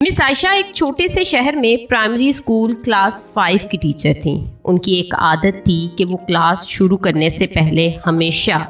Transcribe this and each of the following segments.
Miss Ayesha एक छोटे से शहर में प्राइमरी स्कूल क्लास 5 की टीचर थीं। उनकी एक आदत थी कि वो क्लास शुरू करने से पहले हमेशा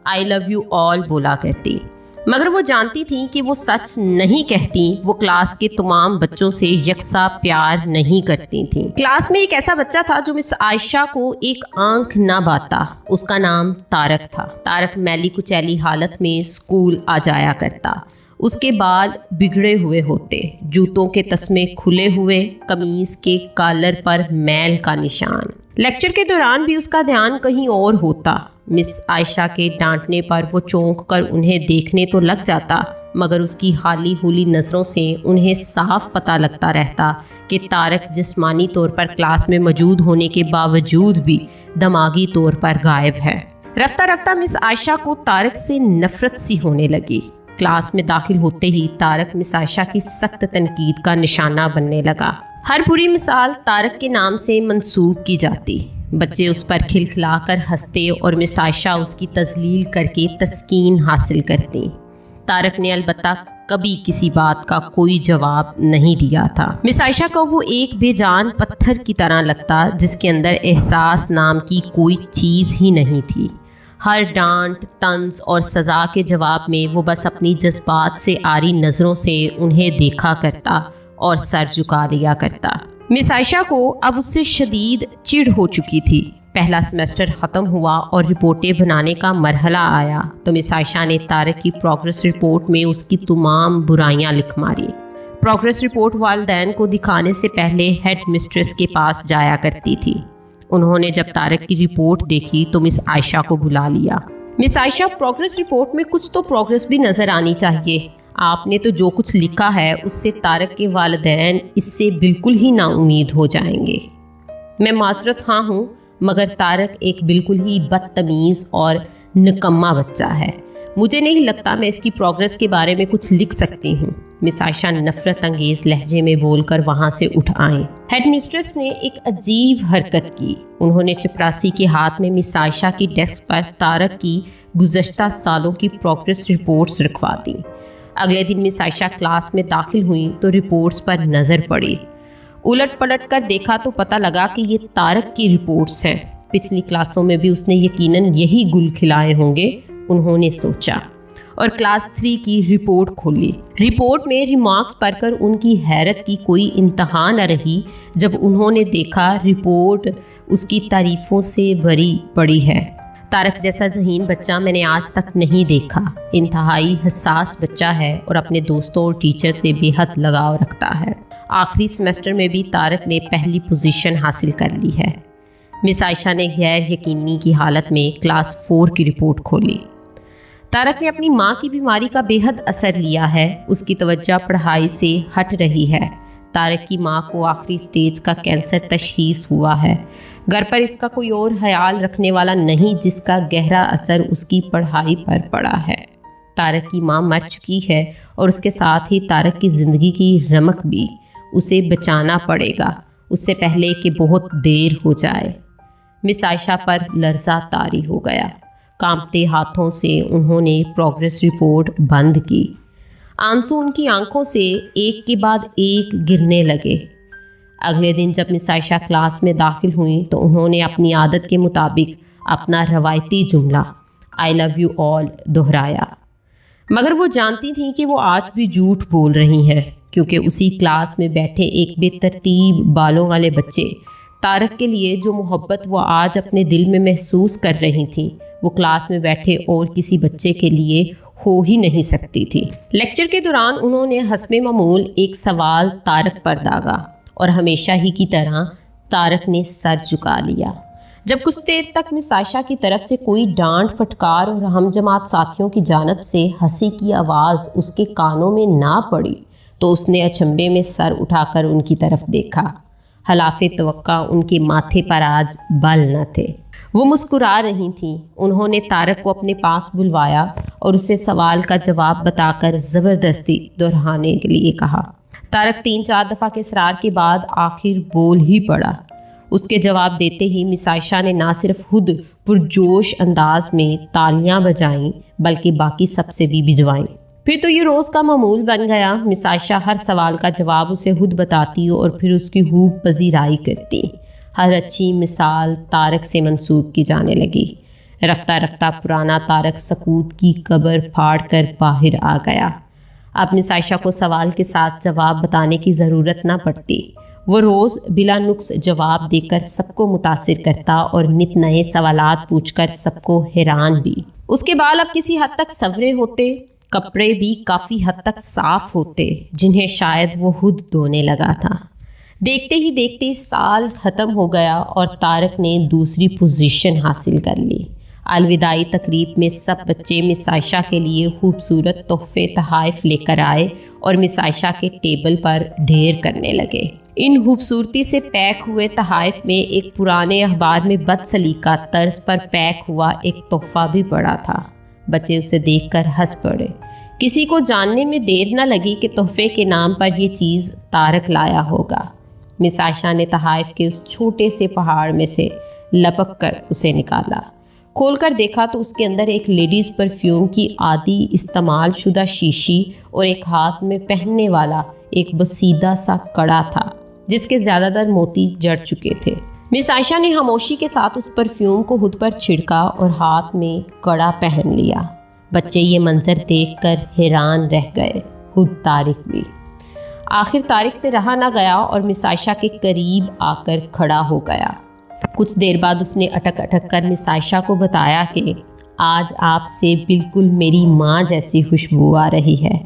आई लव यू ऑल बोला करती, मगर वो जानती थीं कि वो सच नहीं कहती। वो क्लास के तमाम बच्चों से यकसा प्यार नहीं करती थीं। क्लास में एक ऐसा बच्चा था जो मिस आयशा को एक आंख ना बाता। उसका नाम तारक था। तारक मैली कुचैली हालत में स्कूल आ जाया करता। उसके बाल बिगड़े हुए होते, जूतों के तस्मे खुले हुए, कमीज के कॉलर पर मैल का निशान। लेक्चर के दौरान भी उसका ध्यान कहीं और होता। मिस आयशा के डांटने पर वो चौंक कर उन्हें देखने तो लग जाता, मगर उसकी हाली हुली नज़रों से उन्हें साफ पता लगता रहता कि तारक जिस्मानी तौर पर क्लास में मौजूद होने के बावजूद भी दिमागी तौर पर गायब है। रफ्ता रफ्ता मिस आयशा को तारक से नफरत सी होने लगी। क्लास में दाखिल होते ही तारक मिस आयशा की सख्त तनकीद का निशाना बनने लगा। हर बुरी मिसाल तारक के नाम से मंसूब की जाती। बच्चे उस पर खिलखिलाकर हंसते और मिस आयशा उसकी तजलील करके तस्कीन हासिल करती। तारक ने अलबत्ता कभी किसी बात का कोई जवाब नहीं दिया था। मिस आयशा को वो एक बेजान पत्थर की तरह लगता, जिसके अंदर एहसास नाम की कोई चीज़ ही नहीं थी। हर डांट, तंज और सज़ा के जवाब में वो बस अपनी जज्बात से आरी नज़रों से उन्हें देखा करता और सर झुका लिया करता। मिस आयशा को अब उससे शदीद चिढ़ हो चुकी थी। पहला सेमेस्टर ख़त्म हुआ और रिपोर्टें बनाने का मरहला आया तो मिस आयशा ने तारक की प्रोग्रेस रिपोर्ट में उसकी तमाम बुराइयां लिख मारी। प्रोग्रेस रिपोर्ट वालिदैन को दिखाने से पहले हेड मिस्ट्रेस के पास जाया करती थी। उन्होंने जब तारक की रिपोर्ट देखी तो मिस आयशा को बुला लिया। मिस आयशा, प्रोग्रेस रिपोर्ट में कुछ तो प्रोग्रेस भी नज़र आनी चाहिए। आपने तो जो कुछ लिखा है उससे तारक के वालिदैन इससे बिल्कुल ही नाउम्मीद हो जाएंगे। मैं माजरत हाँ हूँ, मगर तारक एक बिल्कुल ही बदतमीज़ और निकम्मा बच्चा है। मुझे नहीं लगता मैं इसकी प्रोग्रेस के बारे में कुछ लिख सकती हूँ। मिस आयशा नफरत अंगेज लहजे में बोलकर वहाँ से उठ आए। हेड मिस्ट्रेस ने एक अजीब हरकत की। उन्होंने चपरासी के हाथ में मिस आयशा की डेस्क पर तारक की गुज़श्ता सालों की प्रोग्रेस रिपोर्ट्स रखवा दी। अगले दिन मिस आयशा क्लास में दाखिल हुई तो रिपोर्ट्स पर नज़र पड़ी। उलट पलट कर देखा तो पता लगा कि ये तारक की रिपोर्ट्स हैं। पिछली क्लासों में भी उसने यकीनन यही गुल खिलाए होंगे, उन्होंने सोचा, और क्लास 3 की रिपोर्ट खोली। रिपोर्ट में रिमार्क्स पढ़कर उनकी हैरत की कोई इंतहा न रही जब उन्होंने देखा रिपोर्ट उसकी तारीफ़ों से भरी पड़ी है। तारक जैसा ज़हीन बच्चा मैंने आज तक नहीं देखा। इंतहाई हसास बच्चा है और अपने दोस्तों और टीचर से बेहद लगाव रखता है। आखिरी सेमेस्टर में भी तारक ने पहली पोजीशन हासिल कर ली है। मिस आयशा ने गैर यकीनी की हालत में क्लास 4 की रिपोर्ट खोली। तारक ने अपनी माँ की बीमारी का बेहद असर लिया है। उसकी तवज्जो पढ़ाई से हट रही है। तारक की माँ को आखिरी स्टेज का कैंसर तशखीस हुआ है। घर पर इसका कोई और ख्याल रखने वाला नहीं, जिसका गहरा असर उसकी पढ़ाई पर पड़ा है। तारक की माँ मर चुकी है और उसके साथ ही तारक की ज़िंदगी की रमक भी। उसे बचाना पड़ेगा उससे पहले कि बहुत देर हो जाए। मिस आयशा पर लर्जा तारी हो गया। कांपते हाथों से उन्होंने प्रोग्रेस रिपोर्ट बंद की। आंसू उनकी आंखों से एक के बाद एक गिरने लगे। अगले दिन जब मिस आयशा क्लास में दाखिल हुई तो उन्होंने अपनी आदत के मुताबिक अपना रवायती जुमला आई लव यू ऑल दोहराया, मगर वो जानती थी कि वो आज भी झूठ बोल रही हैं, क्योंकि उसी क्लास में बैठे एक बेतरतीब बालों वाले बच्चे तारक के लिए जो मोहब्बत वो आज अपने दिल में महसूस कर रही थी, वो क्लास में बैठे और किसी बच्चे के लिए हो ही नहीं सकती थी। लेक्चर के दौरान उन्होंने हस्बे मामूल एक सवाल तारक पर दागा और हमेशा ही की तरह तारक ने सर झुका लिया। जब कुछ देर तक मिस आयशा की तरफ से कोई डांट फटकार और हम जमात साथियों की जानब से हंसी की आवाज़ उसके कानों में ना पड़ी तो उसने अचंभे में सर उठाकर उनकी तरफ देखा। हलाफे तवक्का उनके माथे पर आज बल न थे। वो मुस्कुरा रही थीं। उन्होंने तारक को अपने पास बुलवाया और उसे सवाल का जवाब बताकर ज़बरदस्ती दोहराने के लिए कहा। तारक 3-4 दफ़ा के इसरार के बाद आखिर बोल ही पड़ा। उसके जवाब देते ही मिस आयशा ने ना सिर्फ खुद पुरजोश अंदाज में तालियां बजाईं बल्कि बाकी सबसे भी भिजवाईं। پھر تو یہ روز کا معمول بن گیا۔ مس عائشہ ہر سوال کا جواب اسے خود بتاتی اور پھر اس کی خوب پذیرائی کرتی۔ ہر اچھی مثال طارق سے منسوب کی جانے لگی۔ رفتہ رفتہ پرانا طارق سکوت کی قبر پھاڑ کر باہر آ گیا۔ اب مس عائشہ کو سوال کے ساتھ جواب بتانے کی ضرورت نہ پڑتی۔ وہ روز بلا نقص جواب دے کر سب کو متاثر کرتا اور نت نئے سوالات پوچھ کر سب کو حیران بھی۔ اس کے بال اب کسی حد تک سنورے ہوتے، کپڑے بھی کافی حد تک صاف ہوتے، جنہیں شاید وہ خود دھونے لگا تھا۔ دیکھتے ہی دیکھتے سال ختم ہو گیا اور طارق نے دوسری پوزیشن حاصل کر لی۔ الوداعی تقریب میں سب بچے مس عائشہ کے لیے خوبصورت تحفے تحائف لے کر آئے اور مس عائشہ کے ٹیبل پر ڈھیر کرنے لگے۔ ان خوبصورتی سے پیک ہوئے تحائف میں ایک پرانے اخبار میں بد سلیقہ طرز پر پیک ہوا ایک تحفہ بھی پڑا تھا۔ بچے اسے دیکھ کر ہنس پڑے۔ کسی کو جاننے میں دیر نہ لگی کہ تحفے کے نام پر یہ چیز طارق لایا ہوگا۔ مس عائشہ نے تحائف کے اس چھوٹے سے پہاڑ میں سے لپک کر اسے نکالا۔ کھول کر دیکھا تو اس کے اندر ایک لیڈیز پرفیوم کی عادی استعمال شدہ شیشی اور ایک ہاتھ میں پہننے والا ایک بسیدہ سا کڑا تھا جس کے زیادہ تر موتی جڑ چکے تھے۔ مس عائشہ نے خاموشی کے ساتھ اس پرفیوم کو خود پر چھڑکا اور ہاتھ میں کڑا پہن لیا۔ بچے یہ منظر دیکھ کر حیران رہ گئے، خود طارق بھی۔ آخر طارق سے رہا نہ گیا اور مس عائشہ کے قریب آ کر کھڑا ہو گیا۔ کچھ دیر بعد اس نے اٹک اٹک کر مس عائشہ کو بتایا کہ آج آپ سے بالکل میری ماں جیسی خوشبو آ رہی ہے۔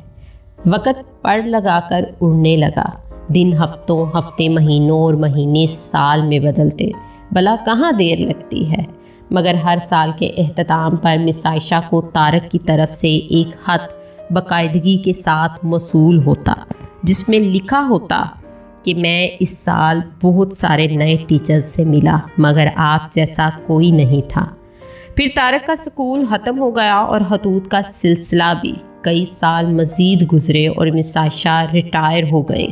وقت پڑ لگا کر اڑنے لگا۔ دن ہفتوں، ہفتے مہینوں اور مہینے سال میں بدلتے، بھلا کہاں دیر لگتی ہے۔ مگر ہر سال کے اختتام پر مس عائشہ کو طارق کی طرف سے ایک خط باقاعدگی کے ساتھ موصول ہوتا جس میں لکھا ہوتا کہ میں اس سال بہت سارے نئے ٹیچرز سے ملا مگر آپ جیسا کوئی نہیں تھا۔ پھر طارق کا سکول ختم ہو گیا اور خطوط کا سلسلہ بھی۔ کئی سال مزید گزرے اور مس عائشہ ریٹائر ہو گئے۔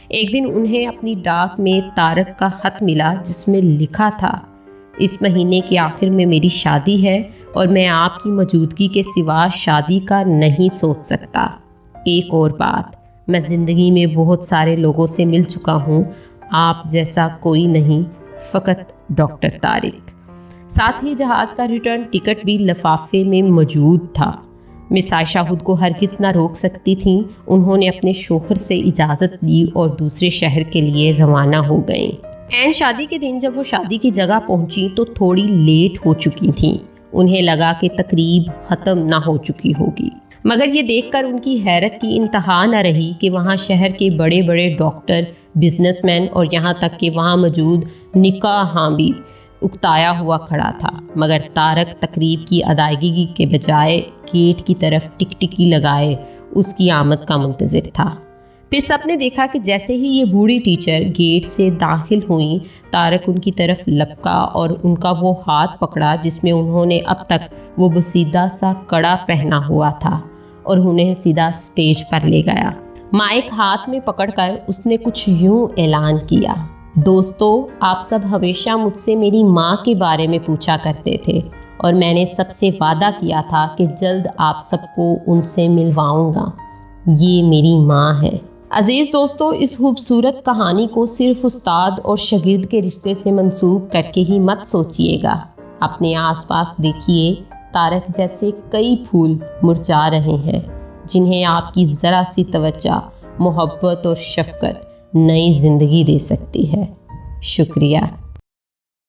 ایک دن انہیں اپنی ڈاک میں طارق کا خط ملا جس میں لکھا تھا، اس مہینے کے آخر میں میری شادی ہے اور میں آپ کی موجودگی کے سوا شادی کا نہیں سوچ سکتا۔ ایک اور بات، میں زندگی میں بہت سارے لوگوں سے مل چکا ہوں، آپ جیسا کوئی نہیں، فقط ڈاکٹر طارق۔ ساتھ ہی جہاز کا ریٹرن ٹکٹ بھی لفافے میں موجود تھا۔ مس عائشہ خود کو ہرگز نہ روک سکتی تھیں۔ انہوں نے اپنے شوہر سے اجازت لی اور دوسرے شہر کے لیے روانہ ہو گئیں۔ عین شادی کے دن جب وہ شادی کی جگہ پہنچی تو تھوڑی لیٹ ہو چکی تھیں۔ انہیں لگا کہ تقریب ختم نہ ہو چکی ہوگی، مگر یہ دیکھ کر ان کی حیرت کی انتہا نہ رہی کہ وہاں شہر کے بڑے بڑے ڈاکٹر، بزنس مین اور یہاں تک کہ وہاں موجود نکاح بھی اکتایا ہوا کھڑا تھا۔ مگر طارق تقریب کی ادائیگی کے بجائے گیٹ کی طرف ٹکٹکی لگائے اس کی آمد کا منتظر تھا۔ پھر سب نے دیکھا کہ جیسے ہی یہ بوڑھی ٹیچر گیٹ سے داخل ہوئیں، طارق ان کی طرف لپکا اور ان کا وہ ہاتھ پکڑا جس میں انہوں نے اب تک وہ بسیدہ سا کڑا پہنا ہوا تھا اور انہیں سیدھا سٹیج پر لے گیا۔ مائک ہاتھ میں پکڑ کر اس نے کچھ یوں اعلان کیا، دوستو، آپ سب ہمیشہ مجھ سے میری ماں کے بارے میں پوچھا کرتے تھے اور میں نے سب سے وعدہ کیا تھا کہ جلد آپ سب کو ان سے ملواؤں گا۔ یہ میری ماں ہے۔ عزیز دوستو، اس خوبصورت کہانی کو صرف استاد اور شاگرد کے رشتے سے منسوب کر کے ہی مت سوچئے گا۔ اپنے آس پاس دیکھیے، طارق جیسے کئی پھول مرجھا رہے ہیں جنہیں آپ کی ذرا سی توجہ، محبت اور شفقت نئی زندگی دے سکتی ہے۔ شکریہ۔